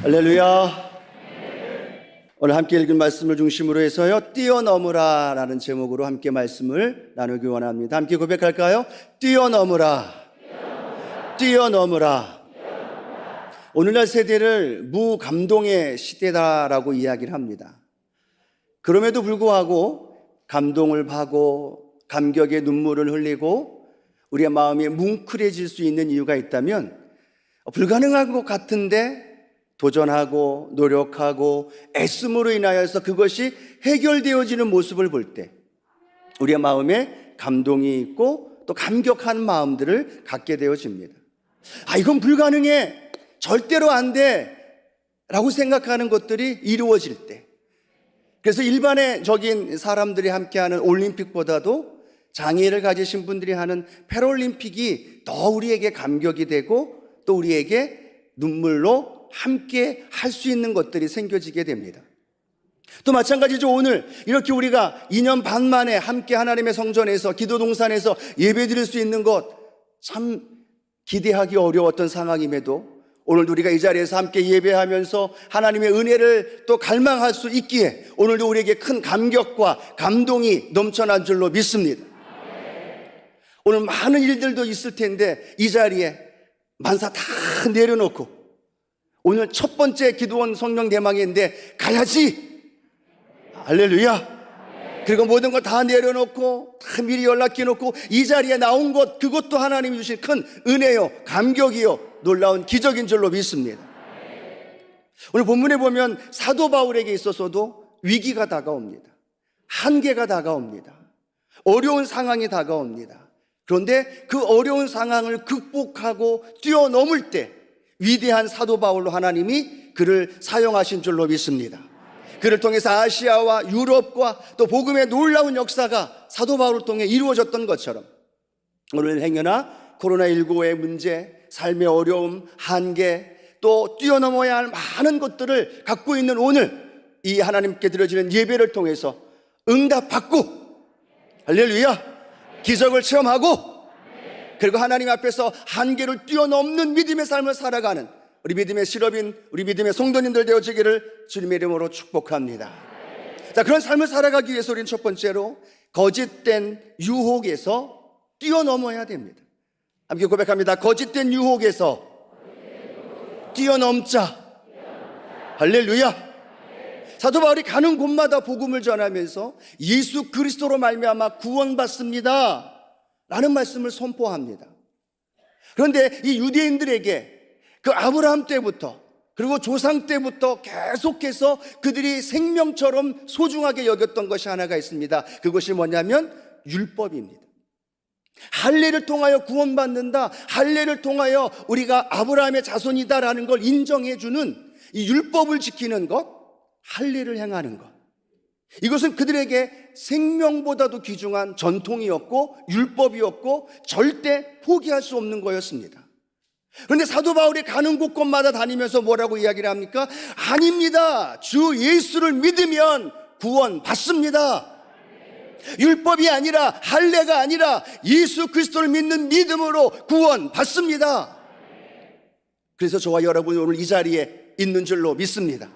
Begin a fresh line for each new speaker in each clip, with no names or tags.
할렐루야. 오늘 함께 읽은 말씀을 중심으로 해서요, 뛰어넘으라 라는 제목으로 함께 말씀을 나누기 원합니다. 함께 고백할까요? 뛰어넘으라. 뛰어넘으라. 오늘날 세대를 무감동의 시대다라고 이야기를 합니다. 그럼에도 불구하고 감동을 하고 감격의 눈물을 흘리고 우리의 마음이 뭉클해질 수 있는 이유가 있다면, 불가능한 것 같은데 도전하고 노력하고 애씀으로 인하여서 그것이 해결되어지는 모습을 볼 때 우리의 마음에 감동이 있고 또 감격한 마음들을 갖게 되어집니다. 이건 불가능해, 절대로 안 돼 라고 생각하는 것들이 이루어질 때, 그래서 일반적인 사람들이 함께하는 올림픽보다도 장애를 가지신 분들이 하는 패럴림픽이 더 우리에게 감격이 되고 또 우리에게 눈물로 함께 할 수 있는 것들이 생겨지게 됩니다. 또 마찬가지죠. 오늘 이렇게 우리가 2년 반 만에 함께 하나님의 성전에서 기도 동산에서 예배 드릴 수 있는 것, 참 기대하기 어려웠던 상황임에도 오늘도 우리가 이 자리에서 함께 예배하면서 하나님의 은혜를 또 갈망할 수 있기에 오늘도 우리에게 큰 감격과 감동이 넘쳐난 줄로 믿습니다. 오늘 많은 일들도 있을 텐데 이 자리에 만사 다 내려놓고 오늘 첫 번째 기도원 성령 대망회인데 가야지. 할렐루야. 그리고 모든 걸 다 내려놓고 다 미리 연락해놓고 이 자리에 나온 것, 그것도 하나님이 주신 큰 은혜요, 감격이요, 놀라운 기적인 줄로 믿습니다. 오늘 본문에 보면 사도 바울에게 있어서도 위기가 다가옵니다. 한계가 다가옵니다. 어려운 상황이 다가옵니다. 그런데 그 어려운 상황을 극복하고 뛰어넘을 때 위대한 사도 바울로 하나님이 그를 사용하신 줄로 믿습니다. 그를 통해서 아시아와 유럽과 또 복음의 놀라운 역사가 사도 바울을 통해 이루어졌던 것처럼 오늘 행여나 코로나19의 문제, 삶의 어려움, 한계, 또 뛰어넘어야 할 많은 것들을 갖고 있는 오늘 이 하나님께 드려지는 예배를 통해서 응답받고, 할렐루야, 기적을 체험하고 그리고 하나님 앞에서 한계를 뛰어넘는 믿음의 삶을 살아가는 우리 믿음의 실업인, 우리 믿음의 성도님들 되어지기를 주님의 이름으로 축복합니다. 자, 그런 삶을 살아가기 위해서 우리는 첫 번째로 거짓된 유혹에서 뛰어넘어야 됩니다. 함께 고백합니다. 거짓된 유혹에서 뛰어넘자. 할렐루야. 사도 바울이 가는 곳마다 복음을 전하면서 예수 그리스도로 말미암아 구원받습니다 라는 말씀을 선포합니다. 그런데 이 유대인들에게 그 아브라함 때부터 그리고 조상 때부터 계속해서 그들이 생명처럼 소중하게 여겼던 것이 하나가 있습니다. 그것이 뭐냐면 율법입니다. 할례를 통하여 구원받는다, 할례를 통하여 우리가 아브라함의 자손이다라는 걸 인정해주는 이 율법을 지키는 것, 할례를 행하는 것, 이것은 그들에게 생명보다도 귀중한 전통이었고 율법이었고 절대 포기할 수 없는 거였습니다. 그런데 사도 바울이 가는 곳곳마다 다니면서 뭐라고 이야기를 합니까? 아닙니다. 주 예수를 믿으면 구원 받습니다. 율법이 아니라, 할례가 아니라 예수 그리스도를 믿는 믿음으로 구원 받습니다. 그래서 저와 여러분이 오늘 이 자리에 있는 줄로 믿습니다.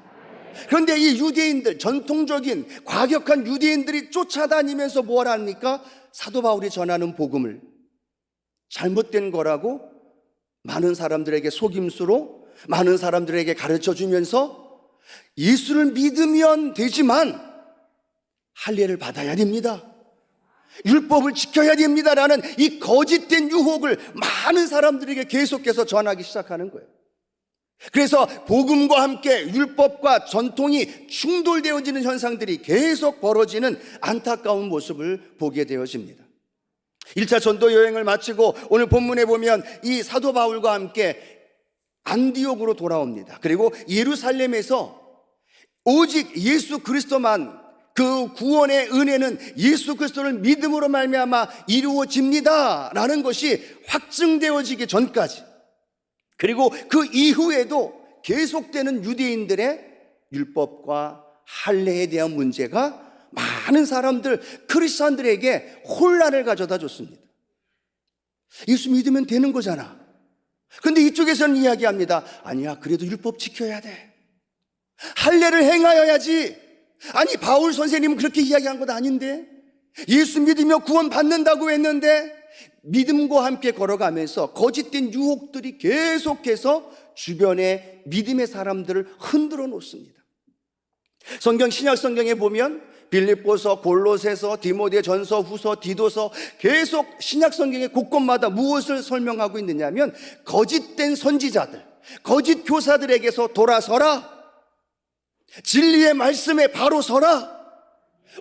그런데 이 유대인들, 전통적인 과격한 유대인들이 쫓아다니면서 뭘 합니까? 사도 바울이 전하는 복음을 잘못된 거라고 많은 사람들에게 속임수로, 많은 사람들에게 가르쳐주면서 예수를 믿으면 되지만 할례를 받아야 됩니다, 율법을 지켜야 됩니다라는 이 거짓된 유혹을 많은 사람들에게 계속해서 전하기 시작하는 거예요. 그래서 복음과 함께 율법과 전통이 충돌되어지는 현상들이 계속 벌어지는 안타까운 모습을 보게 되어집니다. 1차 전도 여행을 마치고 오늘 본문에 보면 이 사도 바울과 함께 안디옥으로 돌아옵니다. 그리고 예루살렘에서 오직 예수 그리스도만, 그 구원의 은혜는 예수 그리스도를 믿음으로 말미암아 이루어집니다 라는 것이 확증되어지기 전까지, 그리고 그 이후에도 계속되는 유대인들의 율법과 할례에 대한 문제가 많은 사람들, 크리스찬들에게 혼란을 가져다 줬습니다. 예수 믿으면 되는 거잖아. 근데 이쪽에서는 이야기합니다. 아니야, 그래도 율법 지켜야 돼. 할례를 행하여야지. 아니, 바울 선생님은 그렇게 이야기한 것 아닌데, 예수 믿으며 구원 받는다고 했는데 믿음과 함께 걸어가면서 거짓된 유혹들이 계속해서 주변의 믿음의 사람들을 흔들어 놓습니다. 성경, 신약 성경에 보면 빌립보서, 골로새서, 디모데전서, 후서, 디도서, 계속 신약 성경의 곳곳마다 무엇을 설명하고 있느냐면 거짓된 선지자들, 거짓 교사들에게서 돌아서라, 진리의 말씀에 바로 서라,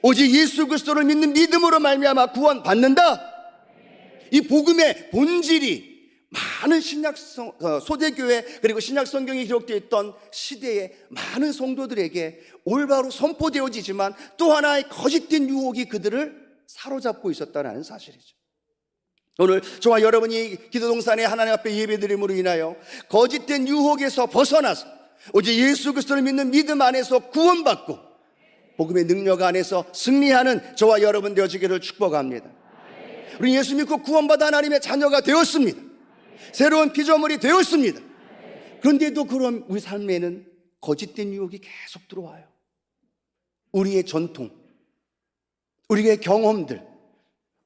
오직 예수 그리스도를 믿는 믿음으로 말미암아 구원 받는다. 이 복음의 본질이 많은 신약 소대교회 그리고 신약 성경이 기록되어 있던 시대의 많은 성도들에게 올바로 선포되어지지만 또 하나의 거짓된 유혹이 그들을 사로잡고 있었다는 사실이죠. 오늘 저와 여러분이 기도동산에 하나님 앞에 예배드림으로 인하여 거짓된 유혹에서 벗어나서 오직 예수 그리스도를 믿는 믿음 안에서 구원받고 복음의 능력 안에서 승리하는 저와 여러분 되어지기를 축복합니다. 우리 예수 믿고 구원받아 하나님의 자녀가 되었습니다. 새로운 피조물이 되었습니다. 그런데도 그럼 우리 삶에는 거짓된 유혹이 계속 들어와요. 우리의 전통, 우리의 경험들,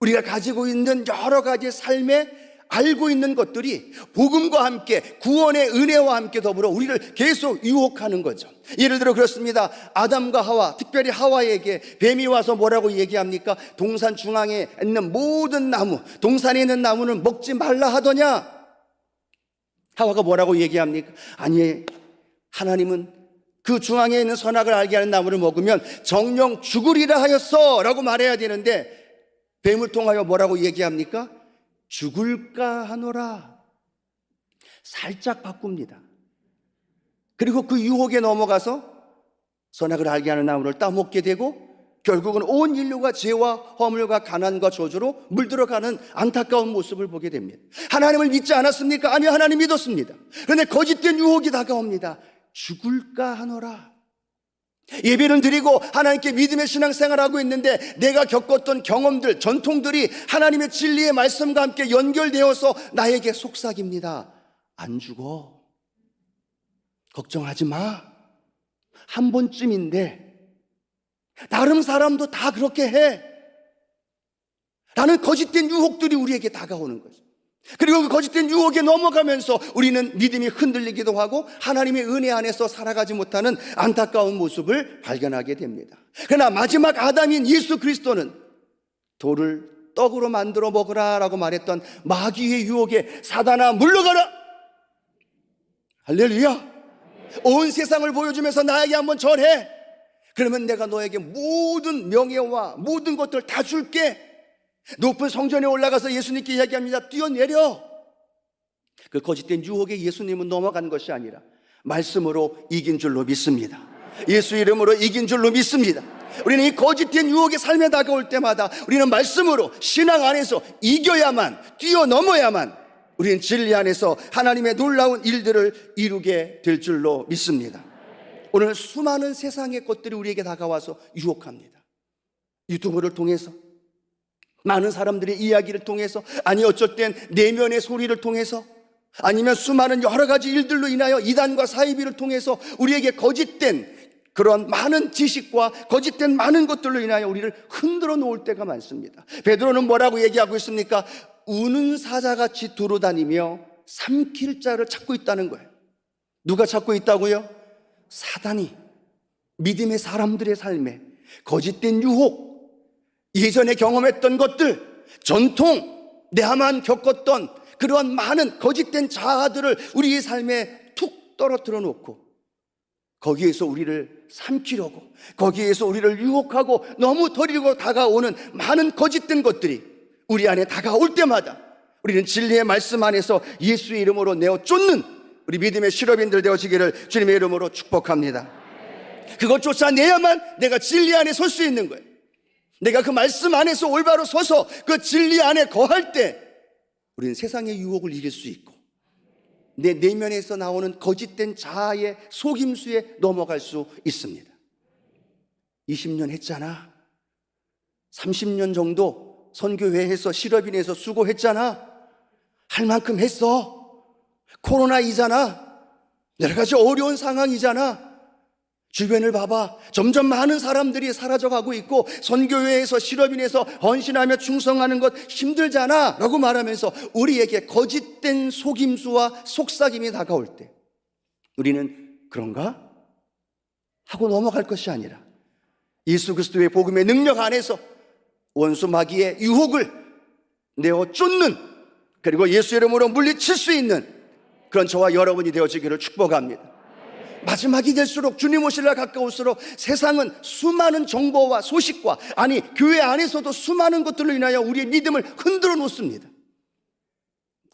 우리가 가지고 있는 여러 가지 삶에 알고 있는 것들이 복음과 함께 구원의 은혜와 함께 더불어 우리를 계속 유혹하는 거죠. 예를 들어 그렇습니다. 아담과 하와, 특별히 하와에게 뱀이 와서 뭐라고 얘기합니까? 동산 중앙에 있는 모든 나무, 동산에 있는 나무는 먹지 말라 하더냐? 하와가 뭐라고 얘기합니까? 아니, 하나님은 그 중앙에 있는 선악을 알게 하는 나무를 먹으면 정령 죽으리라 하였어 라고 말해야 되는데 뱀을 통하여 뭐라고 얘기합니까? 죽을까 하노라. 살짝 바꿉니다. 그리고 그 유혹에 넘어가서 선악을 알게 하는 나무를 따먹게 되고 결국은 온 인류가 죄와 허물과 가난과 저주로 물들어가는 안타까운 모습을 보게 됩니다. 하나님을 믿지 않았습니까? 아니요, 하나님 믿었습니다. 그런데 거짓된 유혹이 다가옵니다. 죽을까 하노라. 예배를 드리고 하나님께 믿음의 신앙생활을 하고 있는데 내가 겪었던 경험들, 전통들이 하나님의 진리의 말씀과 함께 연결되어서 나에게 속삭입니다. 안 죽어. 걱정하지 마. 한 번쯤인데 다른 사람도 다 그렇게 해. 라는 거짓된 유혹들이 우리에게 다가오는 거죠. 그리고 그 거짓된 유혹에 넘어가면서 우리는 믿음이 흔들리기도 하고 하나님의 은혜 안에서 살아가지 못하는 안타까운 모습을 발견하게 됩니다. 그러나 마지막 아담인 예수 그리스도는 돌을 떡으로 만들어 먹으라 라고 말했던 마귀의 유혹에 사단아 물러가라. 할렐루야. 온 세상을 보여주면서 나에게 한번 절해. 그러면 내가 너에게 모든 명예와 모든 것들을 다 줄게. 높은 성전에 올라가서 예수님께 이야기합니다. 뛰어내려. 그 거짓된 유혹에 예수님은 넘어간 것이 아니라 말씀으로 이긴 줄로 믿습니다. 예수 이름으로 이긴 줄로 믿습니다. 우리는 이 거짓된 유혹의 삶에 다가올 때마다 우리는 말씀으로 신앙 안에서 이겨야만, 뛰어넘어야만 우리는 진리 안에서 하나님의 놀라운 일들을 이루게 될 줄로 믿습니다. 오늘 수많은 세상의 것들이 우리에게 다가와서 유혹합니다. 유튜브를 통해서, 많은 사람들의 이야기를 통해서, 아니 어쩔 땐 내면의 소리를 통해서, 아니면 수많은 여러 가지 일들로 인하여 이단과 사이비를 통해서 우리에게 거짓된 그런 많은 지식과 거짓된 많은 것들로 인하여 우리를 흔들어 놓을 때가 많습니다. 베드로는 뭐라고 얘기하고 있습니까? 우는 사자같이 두루다니며 삼킬 자를 찾고 있다는 거예요. 누가 찾고 있다고요? 사단이 믿음의 사람들의 삶에 거짓된 유혹, 예전에 경험했던 것들, 전통, 내만 겪었던 그러한 많은 거짓된 자아들을 우리의 삶에 툭 떨어뜨려 놓고 거기에서 우리를 삼키려고, 거기에서 우리를 유혹하고 넘어뜨리려고 다가오는 많은 거짓된 것들이 우리 안에 다가올 때마다 우리는 진리의 말씀 안에서 예수의 이름으로 내어 쫓는 우리 믿음의 실업인들 되어지기를 주님의 이름으로 축복합니다. 그것 쫓아내야만 내가 진리 안에 설 수 있는 거예요. 내가 그 말씀 안에서 올바로 서서 그 진리 안에 거할 때 우리는 세상의 유혹을 이길 수 있고 내 내면에서 나오는 거짓된 자아의 속임수에 넘어갈 수 있습니다. 20년 했잖아. 30년 정도 선교회에서 실업인에서 수고했잖아. 할 만큼 했어. 코로나이잖아. 여러 가지 어려운 상황이잖아. 주변을 봐봐. 점점 많은 사람들이 사라져가고 있고 선교회에서 실업인에서 헌신하며 충성하는 것 힘들잖아 라고 말하면서 우리에게 거짓된 속임수와 속삭임이 다가올 때 우리는 그런가? 하고 넘어갈 것이 아니라 예수 그리스도의 복음의 능력 안에서 원수 마귀의 유혹을 내어 쫓는, 그리고 예수 이름으로 물리칠 수 있는 그런 저와 여러분이 되어지기를 축복합니다. 마지막이 될수록, 주님 오실 날 가까울수록 세상은 수많은 정보와 소식과, 아니 교회 안에서도 수많은 것들로 인하여 우리의 믿음을 흔들어 놓습니다.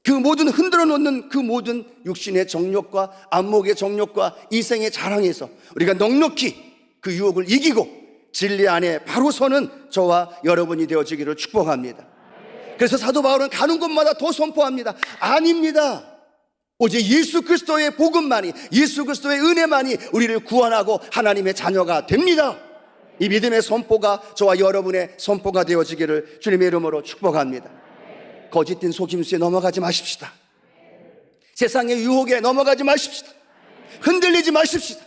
그 모든 흔들어 놓는 그 모든 육신의 정욕과 안목의 정욕과 이생의 자랑에서 우리가 넉넉히 그 유혹을 이기고 진리 안에 바로 서는 저와 여러분이 되어지기를 축복합니다. 그래서 사도 바울은 가는 곳마다 더 선포합니다. 아닙니다. 오직 예수 그리스도의 복음만이, 예수 그리스도의 은혜만이 우리를 구원하고 하나님의 자녀가 됩니다. 이 믿음의 선포가 저와 여러분의 선포가 되어지기를 주님의 이름으로 축복합니다. 거짓된 속임수에 넘어가지 마십시다. 세상의 유혹에 넘어가지 마십시다. 흔들리지 마십시다.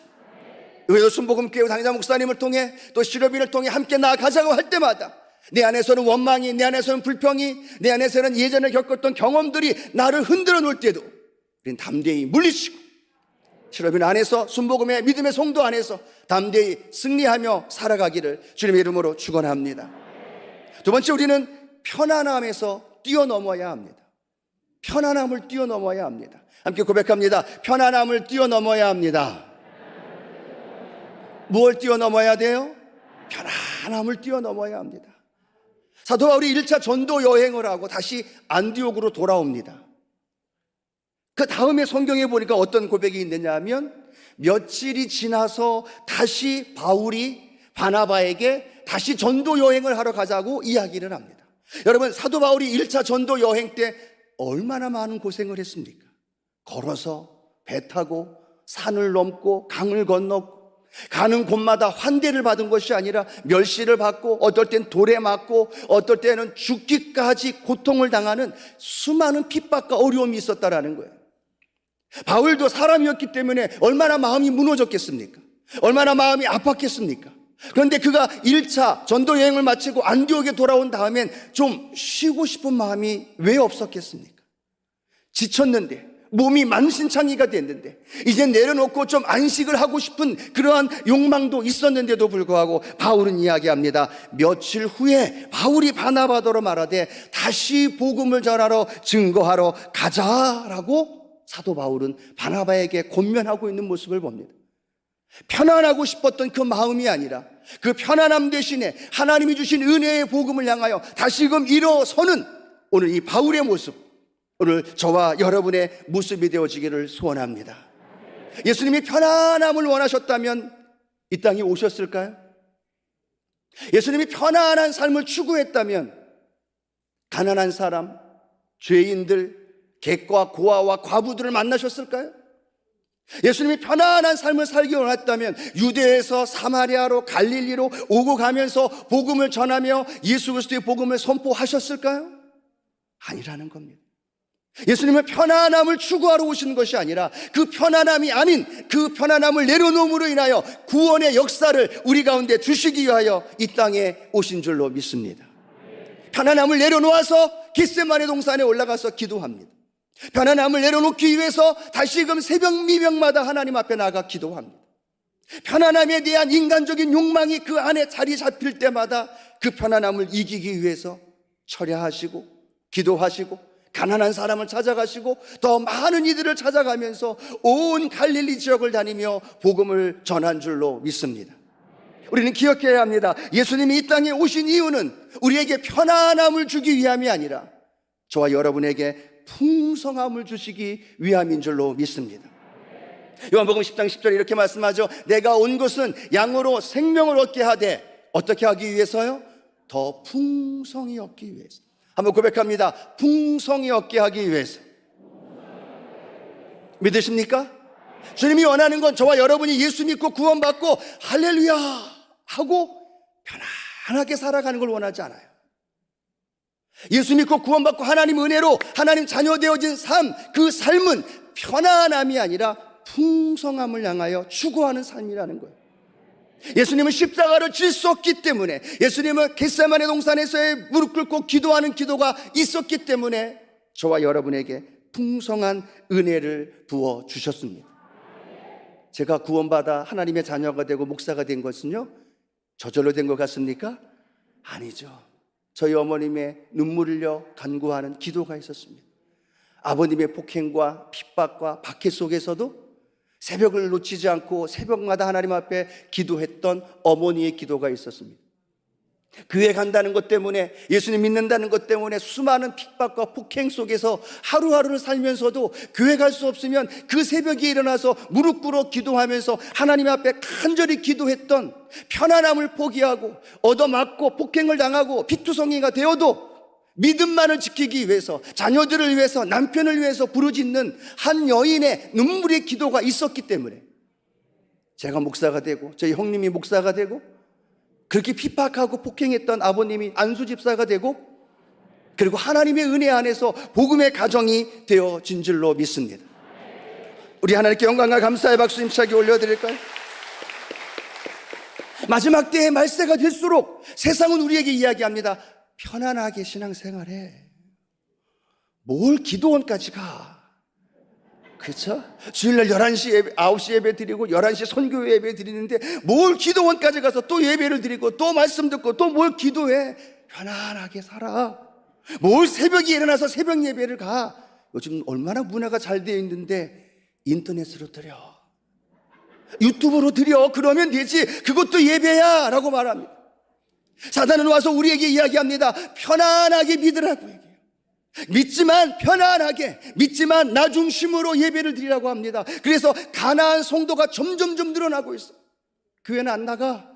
의외로 순복음교회 당장 목사님을 통해 또 실업인을 통해 함께 나아가자고 할 때마다 내 안에서는 원망이, 내 안에서는 불평이, 내 안에서는 예전에 겪었던 경험들이 나를 흔들어 놓을 때도 우리는 담대히 물리치고 실업인 안에서, 순복음의 믿음의 성도 안에서 담대히 승리하며 살아가기를 주님의 이름으로 축원합니다. 두 번째, 우리는 편안함에서 뛰어넘어야 합니다. 편안함을 뛰어넘어야 합니다. 함께 고백합니다. 편안함을 뛰어넘어야 합니다. 무엇을 뛰어넘어야 돼요? 편안함을 뛰어넘어야 합니다. 사도 바울이 1차 전도 여행을 하고 다시 안디옥으로 돌아옵니다. 그 다음에 성경에 보니까 어떤 고백이 있느냐 하면 며칠이 지나서 다시 바울이 바나바에게 다시 전도 여행을 하러 가자고 이야기를 합니다. 여러분, 사도 바울이 1차 전도 여행 때 얼마나 많은 고생을 했습니까? 걸어서, 배 타고, 산을 넘고, 강을 건넜고, 가는 곳마다 환대를 받은 것이 아니라 멸시를 받고, 어떨 땐 돌에 맞고, 어떨 때는 죽기까지 고통을 당하는 수많은 핍박과 어려움이 있었다라는 거예요. 바울도 사람이었기 때문에 얼마나 마음이 무너졌겠습니까? 얼마나 마음이 아팠겠습니까? 그런데 그가 1차 전도 여행을 마치고 안디옥에 돌아온 다음엔 좀 쉬고 싶은 마음이 왜 없었겠습니까? 지쳤는데, 몸이 만신창이가 됐는데, 이제 내려놓고 좀 안식을 하고 싶은 그러한 욕망도 있었는데도 불구하고 바울은 이야기합니다. 며칠 후에 바울이 바나바더러 말하되 다시 복음을 전하러 증거하러 가자라고 사도 바울은 바나바에게 권면하고 있는 모습을 봅니다. 편안하고 싶었던 그 마음이 아니라 그 편안함 대신에 하나님이 주신 은혜의 복음을 향하여 다시금 일어서는 오늘 이 바울의 모습, 오늘 저와 여러분의 모습이 되어지기를 소원합니다. 예수님이 편안함을 원하셨다면 이 땅에 오셨을까요? 예수님이 편안한 삶을 추구했다면 가난한 사람, 죄인들, 객과 고아와 과부들을 만나셨을까요? 예수님이 편안한 삶을 살기 원했다면 유대에서 사마리아로, 갈릴리로 오고 가면서 복음을 전하며 예수 그리스도의 복음을 선포하셨을까요? 아니라는 겁니다. 예수님은 편안함을 추구하러 오신 것이 아니라 그 편안함이 아닌 그 편안함을 내려놓음으로 인하여 구원의 역사를 우리 가운데 주시기 위하여 이 땅에 오신 줄로 믿습니다. 편안함을 내려놓아서 겟세마네 동산에 올라가서 기도합니다. 편안함을 내려놓기 위해서 다시금 새벽 미명마다 하나님 앞에 나가 기도합니다. 편안함에 대한 인간적인 욕망이 그 안에 자리 잡힐 때마다 그 편안함을 이기기 위해서 철야하시고 기도하시고 가난한 사람을 찾아가시고 더 많은 이들을 찾아가면서 온 갈릴리 지역을 다니며 복음을 전한 줄로 믿습니다. 우리는 기억해야 합니다. 예수님이 이 땅에 오신 이유는 우리에게 편안함을 주기 위함이 아니라 저와 여러분에게 풍성함을 주시기 위함인 줄로 믿습니다. 요한복음 10장 10절에 이렇게 말씀하죠. 내가 온 것은 양으로 생명을 얻게 하되 어떻게 하기 위해서요? 더 풍성히 얻기 위해서. 한번 고백합니다. 풍성히 얻게 하기 위해서. 믿으십니까? 주님이 원하는 건 저와 여러분이 예수 믿고 구원받고 할렐루야 하고 편안하게 살아가는 걸 원하지 않아요. 예수 믿고 구원받고 하나님 은혜로 하나님 자녀 되어진 삶, 그 삶은 편안함이 아니라 풍성함을 향하여 추구하는 삶이라는 거예요. 예수님은 십자가를 질 수 없기 때문에, 예수님은 겟세마네 동산에서의 무릎 꿇고 기도하는 기도가 있었기 때문에 저와 여러분에게 풍성한 은혜를 부어 주셨습니다. 제가 구원받아 하나님의 자녀가 되고 목사가 된 것은요, 저절로 된 것 같습니까? 아니죠. 저희 어머님의 눈물 흘려 간구하는 기도가 있었습니다. 아버님의 폭행과 핍박과 박해 속에서도 새벽을 놓치지 않고 새벽마다 하나님 앞에 기도했던 어머니의 기도가 있었습니다. 교회 간다는 것 때문에, 예수님 믿는다는 것 때문에 수많은 핍박과 폭행 속에서 하루하루를 살면서도 교회 갈 수 없으면 그 새벽에 일어나서 무릎 꿇어 기도하면서 하나님 앞에 간절히 기도했던, 편안함을 포기하고 얻어맞고 폭행을 당하고 피투성이가 되어도 믿음만을 지키기 위해서, 자녀들을 위해서, 남편을 위해서 부르짖는 한 여인의 눈물의 기도가 있었기 때문에 제가 목사가 되고, 저희 형님이 목사가 되고, 그렇게 핍박하고 폭행했던 아버님이 안수 집사가 되고, 그리고 하나님의 은혜 안에서 복음의 가정이 되어진 줄로 믿습니다. 우리 하나님께 영광과 감사의 박수 힘차게 올려드릴까요? 마지막 때의 말세가 될수록 세상은 우리에게 이야기합니다. 편안하게 신앙생활해. 뭘 기도원까지 가? 그렇죠? 주일날 11시 예배, 9시 예배 드리고 11시 선교 예배 드리는데 뭘 기도원까지 가서 또 예배를 드리고 또 말씀 듣고 또 뭘 기도해? 편안하게 살아. 뭘 새벽에 일어나서 새벽 예배를 가? 요즘 얼마나 문화가 잘 되어 있는데 인터넷으로 드려, 유튜브로 드려, 그러면 되지. 그것도 예배야 라고 말합니다. 사단은 와서 우리에게 이야기합니다. 편안하게 믿으라고 얘기해요. 믿지만 편안하게, 믿지만 나 중심으로 예배를 드리라고 합니다. 그래서 가난한 성도가 점점점 늘어나고 있어. 교회는 안 나가.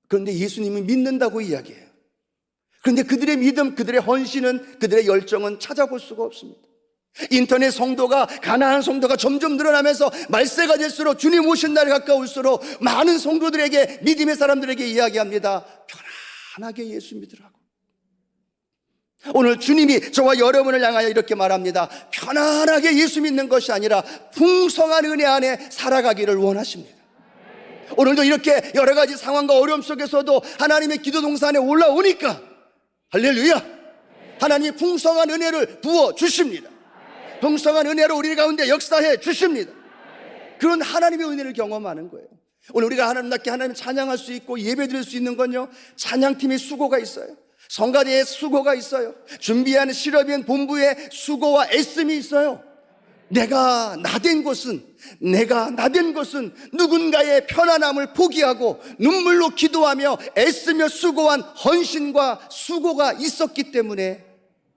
그런데 예수님은 믿는다고 이야기해요. 그런데 그들의 믿음, 그들의 헌신은, 그들의 열정은 찾아볼 수가 없습니다. 인터넷 성도가, 가난한 성도가 점점 늘어나면서 말세가 될수록, 주님 오신 날이 가까울수록 많은 성도들에게, 믿음의 사람들에게 이야기합니다. 편안하게 예수 믿으라고. 오늘 주님이 저와 여러분을 향하여 이렇게 말합니다. 편안하게 예수 믿는 것이 아니라 풍성한 은혜 안에 살아가기를 원하십니다. 오늘도 이렇게 여러 가지 상황과 어려움 속에서도 하나님의 기도 동산에 올라오니까 할렐루야, 하나님이 풍성한 은혜를 부어 주십니다. 풍성한 은혜로 우리 가운데 역사해 주십니다. 그런 하나님의 은혜를 경험하는 거예요. 오늘 우리가 하나님답게 하나님을 찬양할 수 있고 예배 드릴 수 있는 건요, 찬양팀의 수고가 있어요. 성가대의 수고가 있어요. 준비하는 실업인 본부의 수고와 애씀이 있어요. 내가 나된 것은 누군가의 편안함을 포기하고 눈물로 기도하며 애쓰며 수고한 헌신과 수고가 있었기 때문에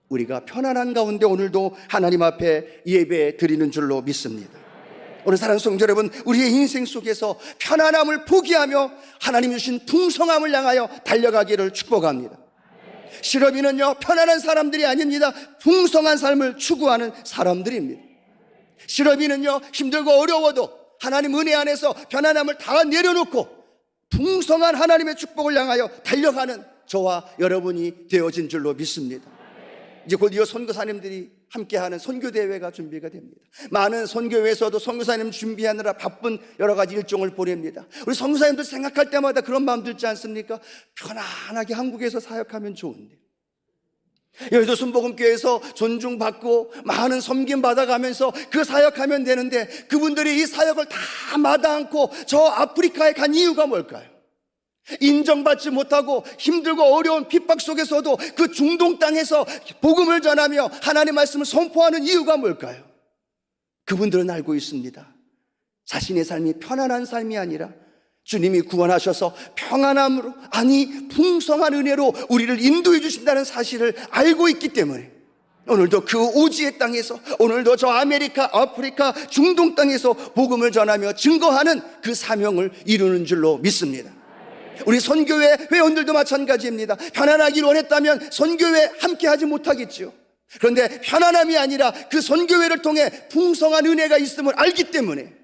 우리가 편안한 가운데 오늘도 하나님 앞에 예배 드리는 줄로 믿습니다. 오늘 사랑하는 성도 여러분, 우리의 인생 속에서 편안함을 포기하며 하나님 주신 풍성함을 향하여 달려가기를 축복합니다. 실업인은요, 편안한 사람들이 아닙니다. 풍성한 삶을 추구하는 사람들입니다. 실업인은요, 힘들고 어려워도 하나님 은혜 안에서 편안함을 다 내려놓고 풍성한 하나님의 축복을 향하여 달려가는 저와 여러분이 되어진 줄로 믿습니다. 이제 곧이어 선교사님들이 함께하는 선교대회가 준비가 됩니다. 많은 선교회에서도 선교사님 준비하느라 바쁜 여러 가지 일정을 보냅니다. 우리 선교사님들 생각할 때마다 그런 마음 들지 않습니까? 편안하게 한국에서 사역하면 좋은데, 여의도 순복음교회에서 존중받고 많은 섬김 받아가면서 그 사역하면 되는데, 그분들이 이 사역을 다 마다않고 저 아프리카에 간 이유가 뭘까요? 인정받지 못하고 힘들고 어려운 핍박 속에서도 그 중동 땅에서 복음을 전하며 하나님의 말씀을 선포하는 이유가 뭘까요? 그분들은 알고 있습니다. 자신의 삶이 편안한 삶이 아니라 주님이 구원하셔서 평안함으로, 아니 풍성한 은혜로 우리를 인도해 주신다는 사실을 알고 있기 때문에 오늘도 그 오지의 땅에서, 오늘도 저 아메리카, 아프리카, 중동 땅에서 복음을 전하며 증거하는 그 사명을 이루는 줄로 믿습니다. 우리 선교회 회원들도 마찬가지입니다. 편안하기를 원했다면 선교회 함께 하지 못하겠지요. 그런데 편안함이 아니라 그 선교회를 통해 풍성한 은혜가 있음을 알기 때문에,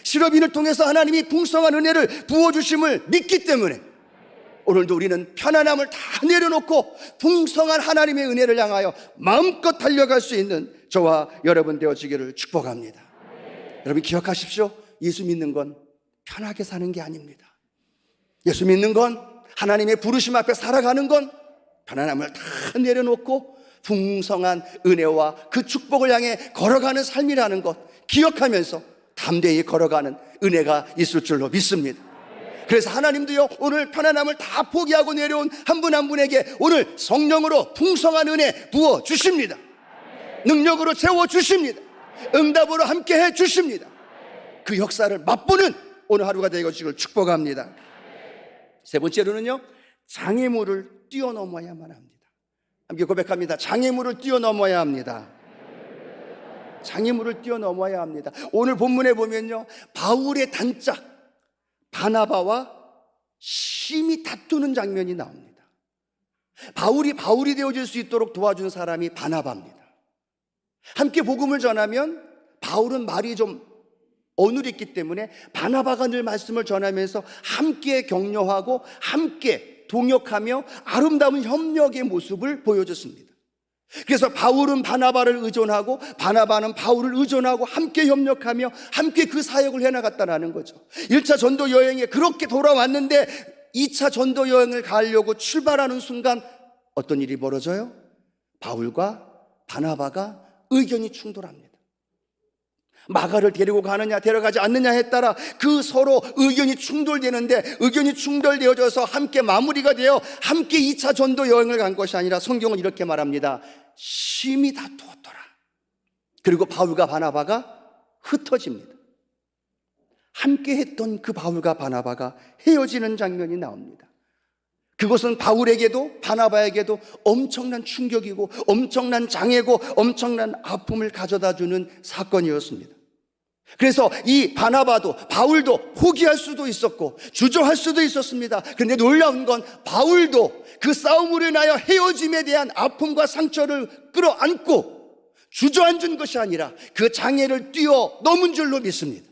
실업인을 통해서 하나님이 풍성한 은혜를 부어주심을 믿기 때문에 오늘도 우리는 편안함을 다 내려놓고 풍성한 하나님의 은혜를 향하여 마음껏 달려갈 수 있는 저와 여러분 되어지기를 축복합니다. 여러분 기억하십시오. 예수 믿는 건 편하게 사는 게 아닙니다. 예수 믿는 건, 하나님의 부르심 앞에 살아가는 건 편안함을 다 내려놓고 풍성한 은혜와 그 축복을 향해 걸어가는 삶이라는 것 기억하면서 담대히 걸어가는 은혜가 있을 줄로 믿습니다. 그래서 하나님도요, 오늘 편안함을 다 포기하고 내려온 한 분 한 분에게 오늘 성령으로 풍성한 은혜 부어 주십니다. 능력으로 채워 주십니다. 응답으로 함께 해 주십니다. 그 역사를 맛보는 오늘 하루가 되어지길 축복합니다. 세 번째로는요, 장애물을 뛰어넘어야만 합니다. 함께 고백합니다. 장애물을 뛰어넘어야 합니다. 장애물을 뛰어넘어야 합니다. 오늘 본문에 보면요, 바울의 단짝 바나바와 심히 다투는 장면이 나옵니다. 바울이 되어질 수 있도록 도와준 사람이 바나바입니다. 함께 복음을 전하면 바울은 말이 좀 어눌했기 때문에 바나바가 늘 말씀을 전하면서 함께 격려하고 함께 동역하며 아름다운 협력의 모습을 보여줬습니다. 그래서 바울은 바나바를 의존하고 바나바는 바울을 의존하고 함께 협력하며 함께 그 사역을 해나갔다는 거죠. 1차 전도 여행에 그렇게 돌아왔는데 2차 전도 여행을 가려고 출발하는 순간 어떤 일이 벌어져요? 바울과 바나바가 의견이 충돌합니다. 마가를 데리고 가느냐 데려가지 않느냐에 따라 그 서로 의견이 충돌되는데, 의견이 충돌되어져서 함께 마무리가 되어 함께 2차 전도 여행을 간 것이 아니라 성경은 이렇게 말합니다. 심히 다투었더라. 그리고 바울과 바나바가 흩어집니다. 함께 했던 그 바울과 바나바가 헤어지는 장면이 나옵니다. 그것은 바울에게도 바나바에게도 엄청난 충격이고 엄청난 장애고 엄청난 아픔을 가져다 주는 사건이었습니다. 그래서 이 바나바도 바울도 포기할 수도 있었고 주저할 수도 있었습니다. 그런데 놀라운 건 바울도 그 싸움으로 인하여 헤어짐에 대한 아픔과 상처를 끌어안고 주저앉은 것이 아니라 그 장애를 뛰어넘은 줄로 믿습니다.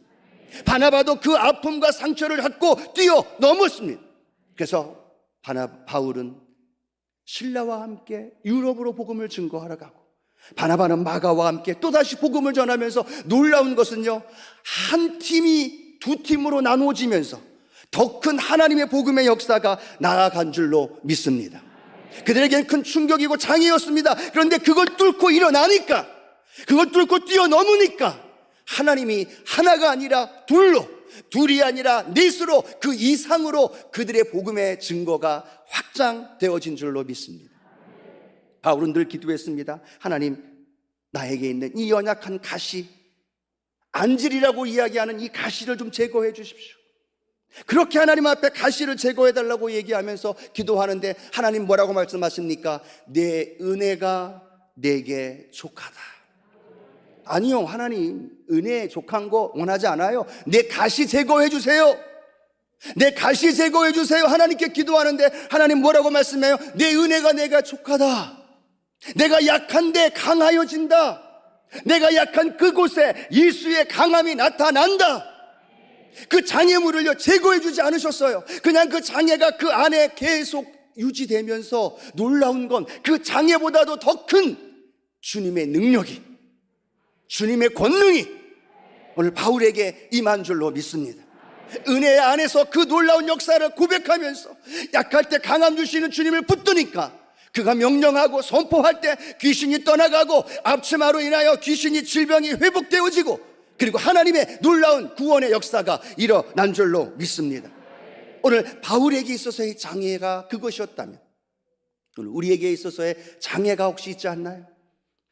바나바도 그 아픔과 상처를 갖고 뛰어넘었습니다. 그래서 바울은 신라와 함께 유럽으로 복음을 증거하러 가고, 바나바는 마가와 함께 또다시 복음을 전하면서 놀라운 것은요, 한 팀이 두 팀으로 나누어지면서 더 큰 하나님의 복음의 역사가 나아간 줄로 믿습니다. 그들에게는 큰 충격이고 장애였습니다. 그런데 그걸 뚫고 일어나니까, 그걸 뚫고 뛰어넘으니까 하나님이 하나가 아니라 둘이 아니라 넷으로, 그 이상으로 그들의 복음의 증거가 확장되어진 줄로 믿습니다. 바울은 늘 기도했습니다. 하나님, 나에게 있는 이 연약한 가시, 안질이라고 이야기하는 이 가시를 좀 제거해 주십시오. 그렇게 하나님 앞에 가시를 제거해 달라고 얘기하면서 기도하는데 하나님 뭐라고 말씀하십니까? 내 은혜가 내게 족하다. 아니요, 하나님 은혜 족한 거 원하지 않아요. 내 가시 제거해 주세요. 내 가시 제거해 주세요. 하나님께 기도하는데 하나님 뭐라고 말씀해요? 내 은혜가 내가 족하다. 내가 약한데 강하여진다. 내가 약한 그곳에 예수의 강함이 나타난다. 그 장애물을요 제거해 주지 않으셨어요. 그냥 그 장애가 그 안에 계속 유지되면서 놀라운 건 그 장애보다도 더 큰 주님의 능력이, 주님의 권능이 오늘 바울에게 임한 줄로 믿습니다. 은혜 안에서 그 놀라운 역사를 고백하면서 약할 때 강함 주시는 주님을 붙드니까 그가 명령하고 선포할 때 귀신이 떠나가고 앞치마로 인하여 귀신이, 질병이 회복되어지고, 그리고 하나님의 놀라운 구원의 역사가 일어난 줄로 믿습니다. 오늘 바울에게 있어서의 장애가 그것이었다면 오늘 우리에게 있어서의 장애가 혹시 있지 않나요?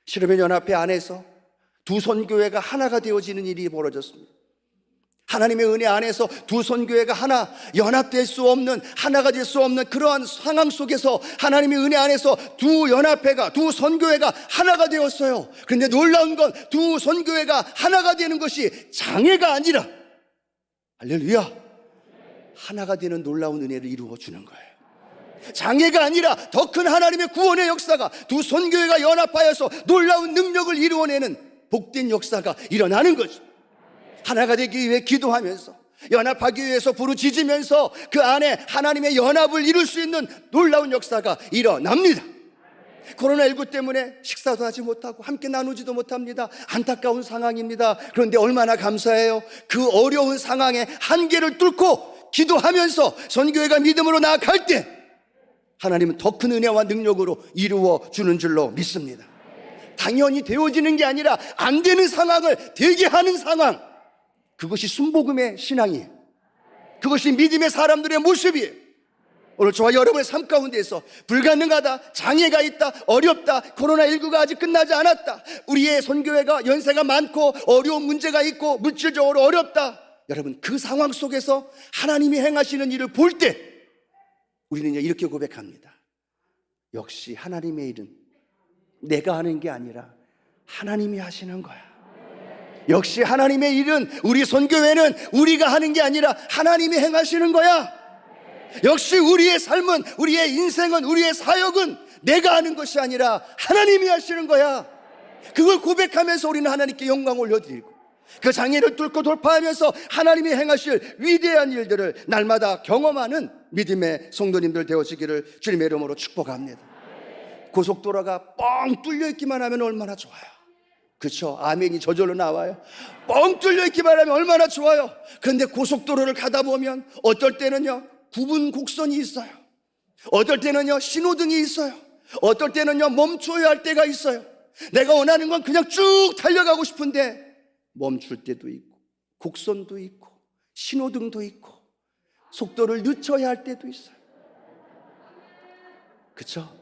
시르벤연합회 안에서 두 선교회가 하나가 되어지는 일이 벌어졌습니다. 하나님의 은혜 안에서 두 선교회가 하나, 연합될 수 없는, 하나가 될 수 없는 그러한 상황 속에서 하나님의 은혜 안에서 두 연합회가, 두 선교회가 하나가 되었어요. 그런데 놀라운 건 두 선교회가 하나가 되는 것이 장애가 아니라, 할렐루야, 하나가 되는 놀라운 은혜를 이루어 주는 거예요. 장애가 아니라 더 큰 하나님의 구원의 역사가, 두 선교회가 연합하여서 놀라운 능력을 이루어내는 복된 역사가 일어나는 거죠. 하나가 되기 위해 기도하면서, 연합하기 위해서 부르짖으면서 그 안에 하나님의 연합을 이룰 수 있는 놀라운 역사가 일어납니다. 코로나19 때문에 식사도 하지 못하고 함께 나누지도 못합니다. 안타까운 상황입니다. 그런데 얼마나 감사해요. 그 어려운 상황에 한계를 뚫고 기도하면서 선교회가 믿음으로 나아갈 때 하나님은 더 큰 은혜와 능력으로 이루어 주는 줄로 믿습니다. 당연히 되어지는 게 아니라 안 되는 상황을 되게 하는 상황, 그것이 순복음의 신앙이에요. 그것이 믿음의 사람들의 모습이에요. 오늘 저와 여러분의 삶 가운데에서 불가능하다, 장애가 있다, 어렵다, 코로나19가 아직 끝나지 않았다, 우리의 선교회가 연세가 많고 어려운 문제가 있고 물질적으로 어렵다, 여러분 그 상황 속에서 하나님이 행하시는 일을 볼 때 우리는 이렇게 고백합니다. 역시 하나님의 일은 내가 하는 게 아니라 하나님이 하시는 거야. 역시 하나님의 일은, 우리 선교회는 우리가 하는 게 아니라 하나님이 행하시는 거야. 역시 우리의 삶은, 우리의 인생은, 우리의 사역은 내가 하는 것이 아니라 하나님이 하시는 거야. 그걸 고백하면서 우리는 하나님께 영광 올려드리고, 그 장애를 뚫고 돌파하면서 하나님이 행하실 위대한 일들을 날마다 경험하는 믿음의 성도님들 되어지기를 주님의 이름으로 축복합니다. 고속도로가 뻥 뚫려 있기만 하면 얼마나 좋아요. 그렇죠? 아멘이 저절로 나와요. 뻥 뚫려 있기만 하면 얼마나 좋아요. 그런데 고속도로를 가다 보면 어떨 때는요 부분 곡선이 있어요. 어떨 때는요 신호등이 있어요. 어떨 때는요 멈춰야 할 때가 있어요. 내가 원하는 건 그냥 쭉 달려가고 싶은데 멈출 때도 있고, 곡선도 있고, 신호등도 있고, 속도를 늦춰야 할 때도 있어요. 그렇죠?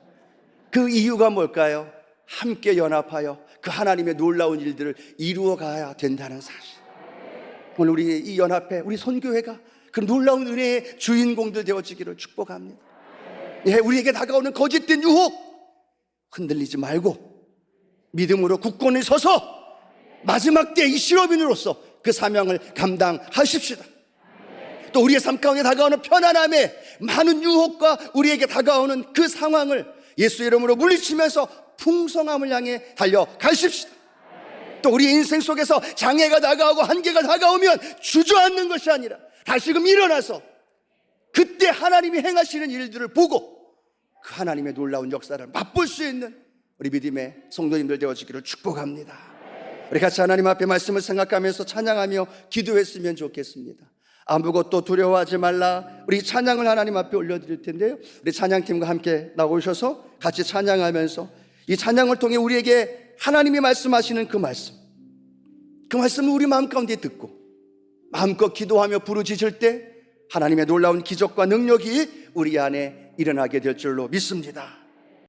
그 이유가 뭘까요? 함께 연합하여 그 하나님의 놀라운 일들을 이루어 가야 된다는 사실. 오늘 우리 이 연합회, 우리 선교회가 그 놀라운 은혜의 주인공들 되어지기를 축복합니다. 예, 우리에게 다가오는 거짓된 유혹 흔들리지 말고 믿음으로 굳건히 서서 마지막 때 이 실업인으로서 그 사명을 감당하십시다. 또 우리의 삶 가운데 다가오는 편안함에 많은 유혹과 우리에게 다가오는 그 상황을 예수 이름으로 물리치면서 풍성함을 향해 달려가십시다. 또 우리 인생 속에서 장애가 다가오고 한계가 다가오면 주저앉는 것이 아니라 다시금 일어나서 그때 하나님이 행하시는 일들을 보고 그 하나님의 놀라운 역사를 맛볼 수 있는 우리 믿음의 성도님들 되어지기를 축복합니다. 우리 같이 하나님 앞에 말씀을 생각하면서 찬양하며 기도했으면 좋겠습니다. 아무것도 두려워하지 말라. 우리 찬양을 하나님 앞에 올려드릴 텐데요, 우리 찬양팀과 함께 나오셔서 같이 찬양하면서 이 찬양을 통해 우리에게 하나님이 말씀하시는 그 말씀을 우리 마음 가운데 듣고 마음껏 기도하며 부르짖을 때 하나님의 놀라운 기적과 능력이 우리 안에 일어나게 될 줄로 믿습니다.